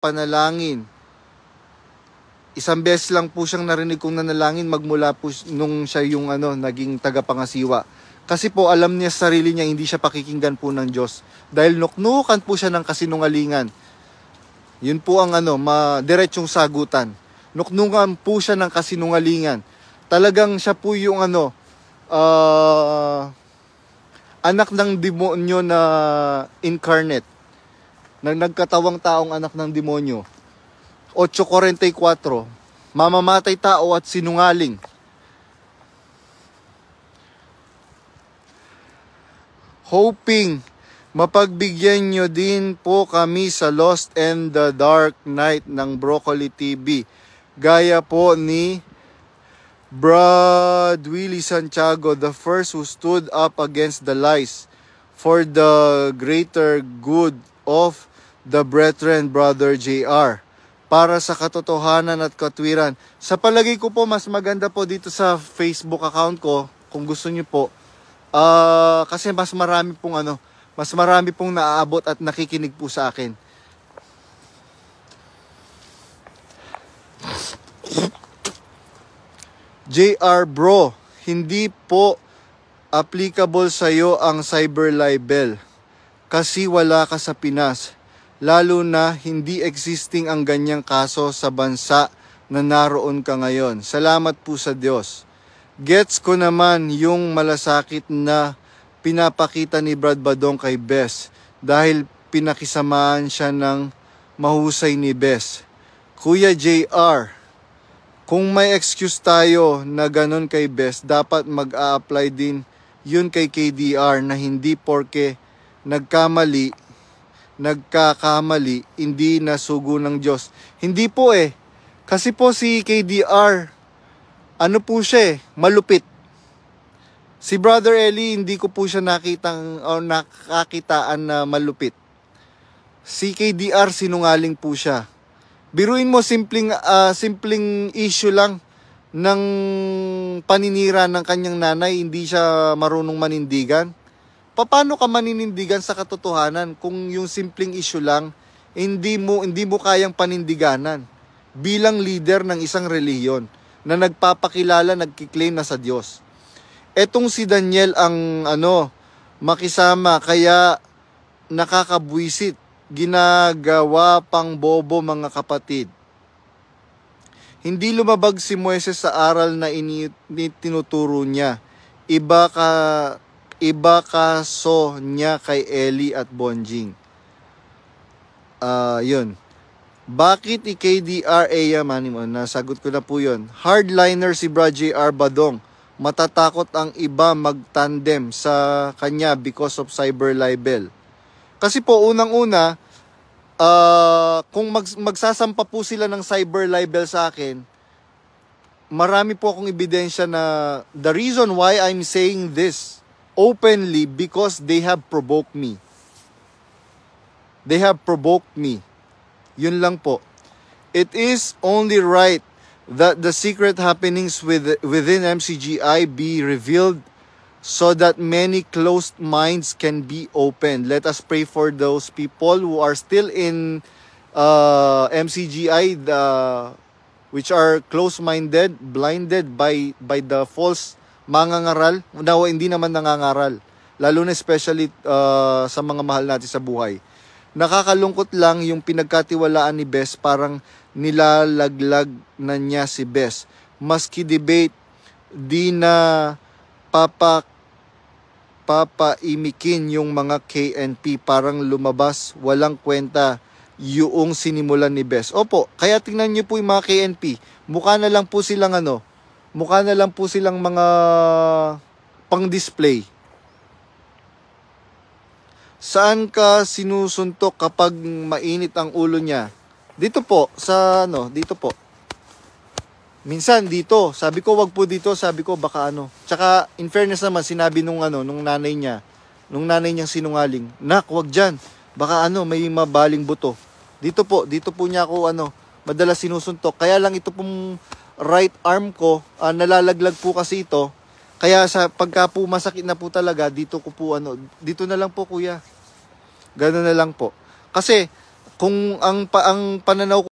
panalangin. Isang beses lang po siyang narinig kong nanalangin magmula po nung siya yung naging tagapangasiwa. Kasi po alam niya sa sarili niya hindi siya pakikinggan po ng Diyos. Dahil nuknukan po siya ng kasinungalingan. Yun po ang diretsong sagutan. Nuknukan po siya ng kasinungalingan. Talagang siya po yung anak ng demonyo na incarnate. Nagkatawang taong anak ng demonyo. 8:44, mamamatay tao at sinungaling. Hoping mapagbigyan nyo din po kami sa Lost and the Dark Night ng Broccoli TV. Gaya po ni Brad Willie Santiago, the first who stood up against the lies for the greater good of the brethren, Brother JR. Para sa katotohanan at katwiran. Sa palagay ko po, mas maganda po dito sa Facebook account ko, kung gusto niyo po. Kasi mas marami pong naaabot at nakikinig po sa akin. JR bro, hindi po applicable sa'yo ang cyber libel. Kasi wala ka sa Pinas. Lalo na hindi existing ang ganyang kaso sa bansa na naroon ka ngayon. Salamat po sa Diyos. Gets ko naman yung malasakit na pinapakita ni Brad Badong kay Bes dahil pinakisamaan siya ng mahusay ni Bes. Kuya JR, kung may excuse tayo na ganun kay Bes, dapat mag-a-apply din yun kay KDR na hindi porke nagkakamali, hindi nasugo ng Diyos. Hindi po Kasi po si KDR, malupit. Si Brother Eli, hindi ko po siya nakakitaan na malupit. Si KDR, sinungaling po siya. Biruin mo, simpleng issue lang ng paninira ng kanyang nanay, hindi siya marunong manindigan. Paano ka maninindigan sa katotohanan kung yung simpleng issue lang hindi mo kayang panindiganan bilang leader ng isang relihiyon na nagpapakilala, nagkiklaim na sa Diyos. Etong si Daniel ang makisama kaya nakakabwisit, ginagawa pang bobo mga kapatid. Hindi lumabag si Moises sa aral na tinuturo niya. Iba kaso niya kay Eli at Bonjing. Yun. Bakit i-KDR Manim? Nasagot ko na po yun. Hardliner si Brad JR Badong. Matatakot ang iba mag-tandem sa kanya because of cyber libel. Kasi po, unang-una, kung magsasampa po sila ng cyber libel sa akin, marami po akong ebidensya na the reason why I'm saying this openly because they have provoked me. They have provoked me. Yun lang po. It is only right that the secret happenings within MCGI be revealed so that many closed minds can be opened. Let us pray for those people who are still in MCGI, which are close-minded, blinded by the false mangangaral. Hindi naman nangangaral. Lalo na especially sa mga mahal natin sa buhay. Nakakalungkot lang yung pinagkatiwalaan ni Bes, parang nilalaglag na niya si Bes. Maski debate, di na papaimikin yung mga KNP, parang lumabas, walang kwenta yung sinimulan ni Bes. Opo, kaya tingnan niyo po yung mga KNP. Mukha na lang po silang mga pang-display. Saan ka sinusuntok kapag mainit ang ulo niya? Dito po, dito po. Minsan dito, sabi ko wag po dito, sabi ko baka Tsaka in fairness naman, sinabi nung nanay niyang sinungaling, nak, wag diyan. Baka may mabaling buto. Dito po niya ako madalas sinusuntok. Kaya lang ito pong right arm ko, nalalaglag po kasi ito. Kaya sa pagka po masakit na po talaga, dito ko po dito na lang po kuya. Gano'n na lang po. Kasi kung ang pananaw